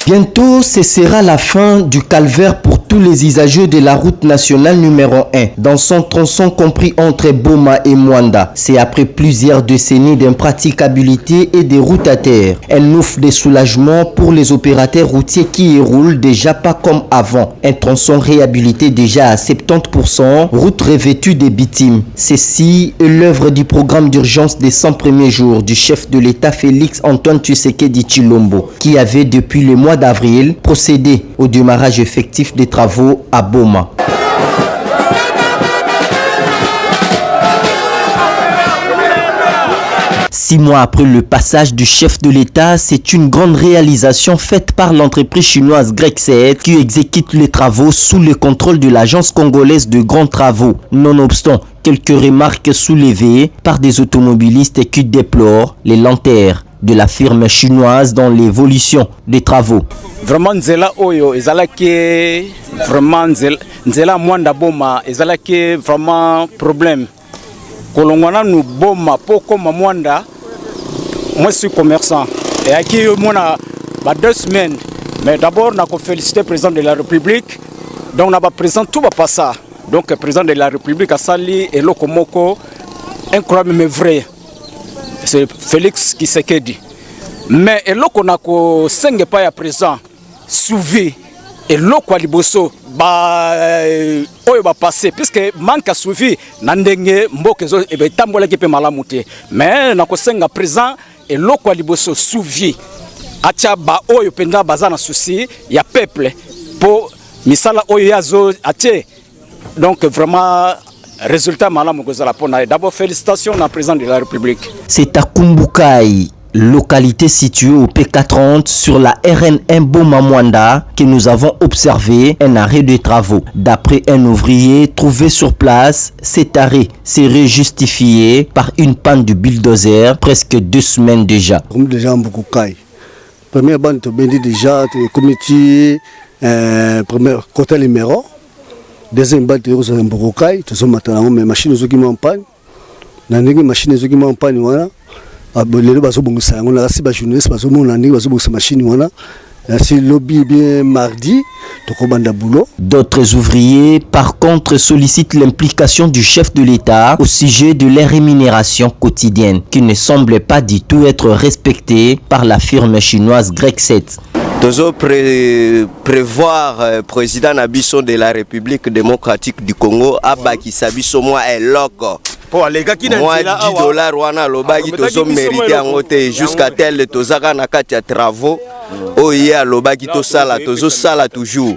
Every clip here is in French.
Bientôt, ce sera la fin du calvaire pour tous les usagers de la route nationale numéro 1, dans son tronçon compris entre Boma et Mwanda. C'est après plusieurs décennies d'impraticabilité et de routes à terre. Un ouf de soulagement pour les opérateurs routiers qui y roulent déjà pas comme avant. Un tronçon réhabilité déjà à 70%, route revêtue des bitumes. Ceci est l'œuvre du programme d'urgence des 100 premiers jours du chef de l'État Félix Antoine Tshisekedi Tshilombo, qui avait depuis le mois d'avril procédé au démarrage effectif des travaux à Boma. Six mois après le passage du chef de l'État, c'est une grande réalisation faite par l'entreprise chinoise Grexet qui exécute les travaux sous le contrôle de l'agence congolaise de grands travaux. Nonobstant quelques remarques soulevées par des automobilistes qui déplorent les lenteurs de la firme chinoise dans l'évolution des travaux. Vraiment nzela oyo ezalaki vraiment nzela Mwanda Boma ezalaki vraiment problème. Kolongwana nous Boma poko Mwanda. Moi je suis commerçant et à qui on a 2 semaines. Mais d'abord on a félicité le président de la République. Donc on a président tout va passer. Donc le président de la République a sali et lokomoko incroyable mais vrai. C'est Félix Tshisekedi. Mais et loko nako senge pa ya présent suivi et loko liboso ba oyo ba passé puisque manque suivi na ndenge mboke zo e betambola ki pe malamu te. Mais nako senga présent et loko liboso suivi atia ba oyo penda bazana souci ya peuple pour misala oyo yazo atie. Donc vraiment résultat malamu kozala pona. D'abord félicitations au président de la République. C'est à Kumbukai, localité située au P430 sur la RN1 Boma Mwanda, que nous avons observé un arrêt de travaux. D'après un ouvrier trouvé sur place, cet arrêt serait justifié par une panne de bulldozer presque 2 semaines déjà. Déjà première bande déjà comité premier côté numéro. Deuxième bande de Rosa Mbokokai, tous maintenant mais machine qui en panne. Na ndenge machine qui en panne wana. Abolelo bazo bongisa ngona kasi ba journaliste bazo mona ndenge bazo bongisa machine wana. C'est lobby bien mardi, tokobanda boulot. D'autres ouvriers par contre sollicitent l'implication du chef de l'État au sujet de leur rémunération quotidienne qui ne semble pas du tout être respectée par la firme chinoise Grexet. Toujours prévoir président Nabiso de la République démocratique du Congo Abaki Sabiso moi est loco. Moi $10 wana lobaki tozo mérité en côté jusqu'à tel tozaka na kati ya travaux oya lobaki to sala tozo sala toujours.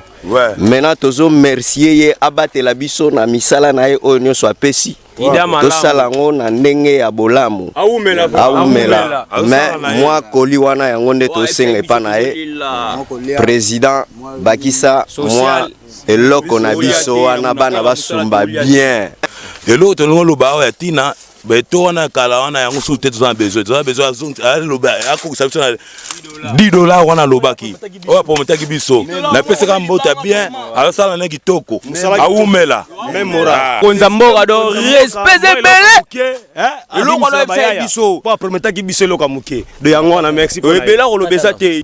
Maintenant tozo mercier ye abatela biso na misala na ye oyo nyonso apesi. To sala ngo na ndenge ya bolamu. Aumela. Mais moi koli wana yango nde to senga pa na ye. Président Bakisa moi eloko na biso wana bana basumba bien. Et l'autre, le bar est tina, mais toi, on a un sous tête besoin $10 on a l'obaki. Oh, pour me taquer biso. La peste comme bota bien, alors ça, on a qui toko. Aoumela. Même mora. Konzambora do respect belé. Et l'autre, on a fait biso. Pour me taquer biso, le kamuke. De yango, na merci.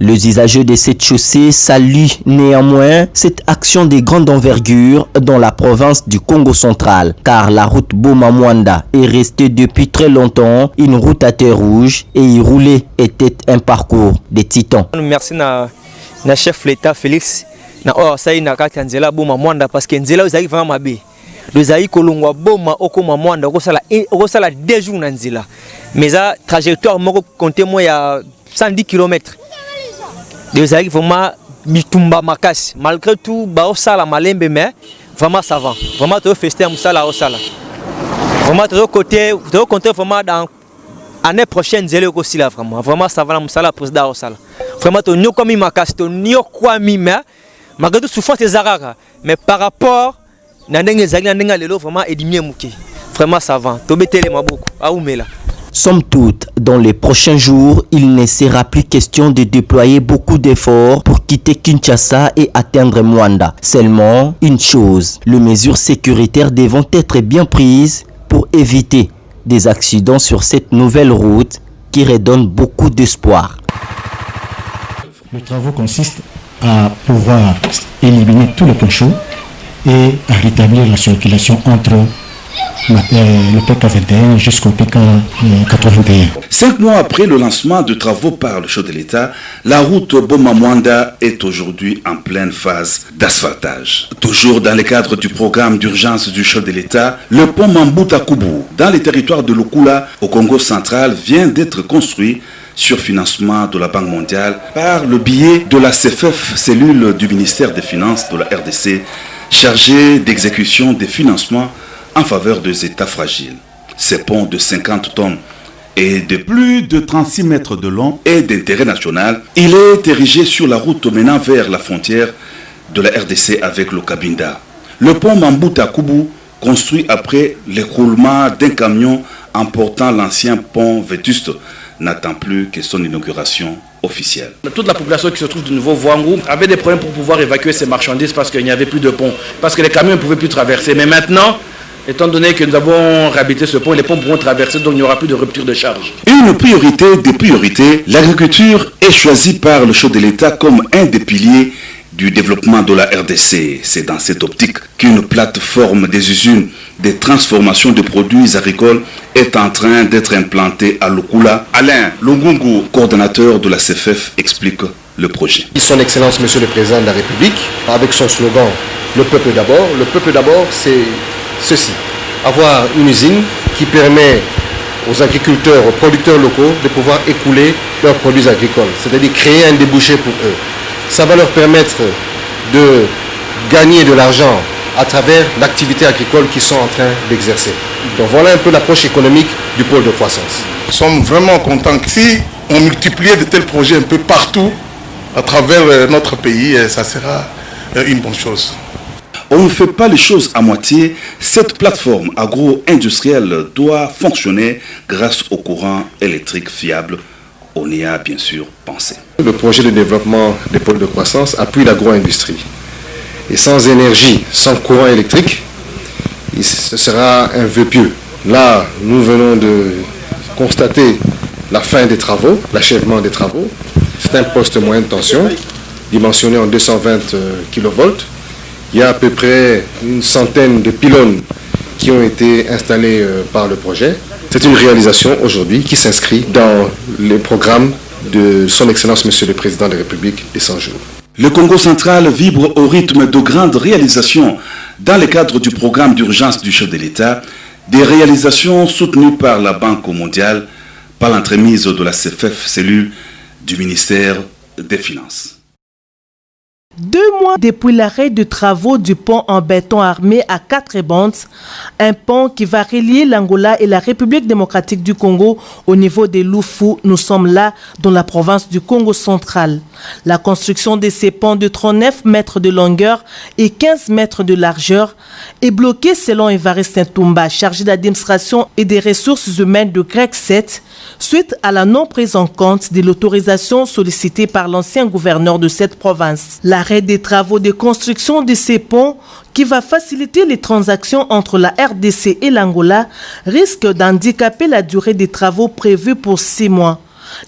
Les usagers de cette chaussée saluent néanmoins cette action de grande envergure dans la province du Congo central, car la route Boma Mwanda est restée depuis très longtemps une route à terre rouge et y rouler était un parcours de titans. Merci na chef l'État Félix na ça na kati nzela Boma Mwanda parce que nzela uzaki vraiment mabe. Lozaki kolongwa Boma okoma Mwanda okosala 2 jours na nzela. Mais ça trajectoire moko compter moi ya 110 km. Lozaki vraiment bitumba makasi. Malgré tout ba osala malembe mais vraiment ça va. Vraiment to fester musala osala. Vraiment de côté vraiment dans l'année prochaine zélé aussi là vraiment ça va la musala président osala. Vraiment to nyo comme makasi to nyo kwa mima malgré tout souffrance des araga mais par rapport na ndenge zali na ndenge lelo vraiment edimie muke. Vraiment ça va. To betele maboko aumela. Somme toute, dans les prochains jours, il ne sera plus question de déployer beaucoup d'efforts pour quitter Kinshasa et atteindre Mwanda. Seulement, une chose, les mesures sécuritaires devront être bien prises pour éviter des accidents sur cette nouvelle route qui redonne beaucoup d'espoir. Le travail consiste à pouvoir éliminer tous les points chauds et à rétablir la circulation entre le PK21 jusqu'au PK81. 5 mois après le lancement de travaux par le chef de l'État, la route Boma-Mwanda est aujourd'hui en pleine phase d'asphaltage. Toujours dans le cadre du programme d'urgence du chef de l'État, le pont Mambuta-Kubu, dans les territoires de Lukula, au Congo central, vient d'être construit sur financement de la Banque mondiale par le biais de la CFF, cellule du ministère des Finances de la RDC, chargée d'exécution des financements en faveur des États fragiles. Ces ponts de 50 tonnes et de plus de 36 mètres de long et d'intérêt national, il est érigé sur la route menant vers la frontière de la RDC avec le Cabinda. Le pont Mambuta-Kubu, construit après l'écroulement d'un camion emportant l'ancien pont vétuste, n'attend plus que son inauguration officielle. Toute la population qui se trouve de nouveau Voangou avait des problèmes pour pouvoir évacuer ses marchandises parce qu'il n'y avait plus de pont, parce que les camions ne pouvaient plus traverser. Mais maintenant, étant donné que nous avons réhabilité ce pont, les ponts pourront traverser, donc il n'y aura plus de rupture de charge. Une priorité des priorités, l'agriculture est choisie par le chef de l'État comme un des piliers du développement de la RDC. C'est dans cette optique qu'une plateforme des usines de transformation de produits agricoles est en train d'être implantée à Lukula. Alain Lungungu, coordonnateur de la CFF, explique le projet. Son Excellence Monsieur le Président de la République, avec son slogan « Le peuple d'abord », le peuple d'abord c'est ceci, avoir une usine qui permet aux agriculteurs, aux producteurs locaux de pouvoir écouler leurs produits agricoles, c'est-à-dire créer un débouché pour eux. Ça va leur permettre de gagner de l'argent à travers l'activité agricole qu'ils sont en train d'exercer. Donc voilà un peu l'approche économique du pôle de croissance. Nous sommes vraiment contents que si on multipliait de tels projets un peu partout à travers notre pays, ça sera une bonne chose. On ne fait pas les choses à moitié. Cette plateforme agro-industrielle doit fonctionner grâce au courant électrique fiable. On y a bien sûr pensé. Le projet de développement des pôles de croissance appuie l'agro-industrie. Et sans énergie, sans courant électrique, ce sera un vœu pieux. Là, nous venons de constater la fin des travaux, l'achèvement des travaux. C'est un poste moyenne tension, dimensionné en 220 kV. Il y a à peu près une centaine de pylônes qui ont été installés par le projet. C'est une réalisation aujourd'hui qui s'inscrit dans le programme de Son Excellence Monsieur le Président de la République des 100 jours. Le Congo central vibre au rythme de grandes réalisations dans le cadre du programme d'urgence du chef de l'État, des réalisations soutenues par la Banque mondiale, par l'entremise de la CFF, cellule du ministère des Finances. 2 mois depuis l'arrêt de travaux du pont en béton armé à 4 bandes, un pont qui va relier l'Angola et la République démocratique du Congo au niveau de Lufu, nous sommes là dans la province du Congo central. La construction de ces ponts de 39 mètres de longueur et 15 mètres de largeur est bloquée selon Évariste Ntumba, chargé d'administration et des ressources humaines de GREC 7, suite à la non prise en compte de l'autorisation sollicitée par l'ancien gouverneur de cette province. L'arrêt des travaux de construction de ces ponts, qui va faciliter les transactions entre la RDC et l'Angola, risque d'handicaper la durée des travaux prévus pour 6 mois.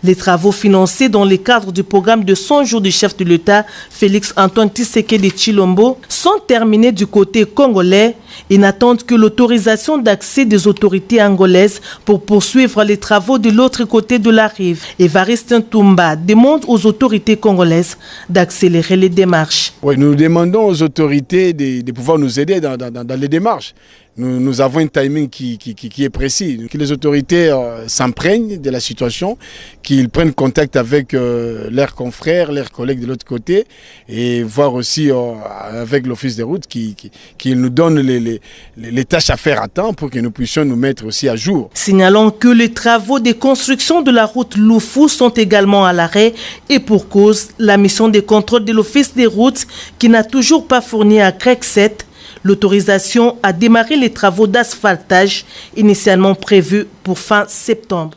Les travaux financés dans le cadre du programme de 100 jours du chef de l'État, Félix Antoine Tshisekedi Tshilombo, sont terminés du côté congolais et n'attendent que l'autorisation d'accès des autorités angolaises pour poursuivre les travaux de l'autre côté de la rive. Évariste Ntumba demande aux autorités congolaises d'accélérer les démarches. Oui, nous demandons aux autorités de pouvoir nous aider dans les démarches. Nous avons un timing qui est précis, que les autorités s'imprègnent de la situation, qu'ils prennent contact avec leurs confrères, leurs collègues de l'autre côté et voir aussi avec l'office des routes qui nous donne les tâches à faire à temps pour que nous puissions nous mettre aussi à jour. Signalons que les travaux de construction de la route Lufu sont également à l'arrêt et pour cause, la mission de contrôle de l'office des routes qui n'a toujours pas fourni à GREC 7 l'autorisation à démarrer les travaux d'asphaltage initialement prévus pour fin septembre.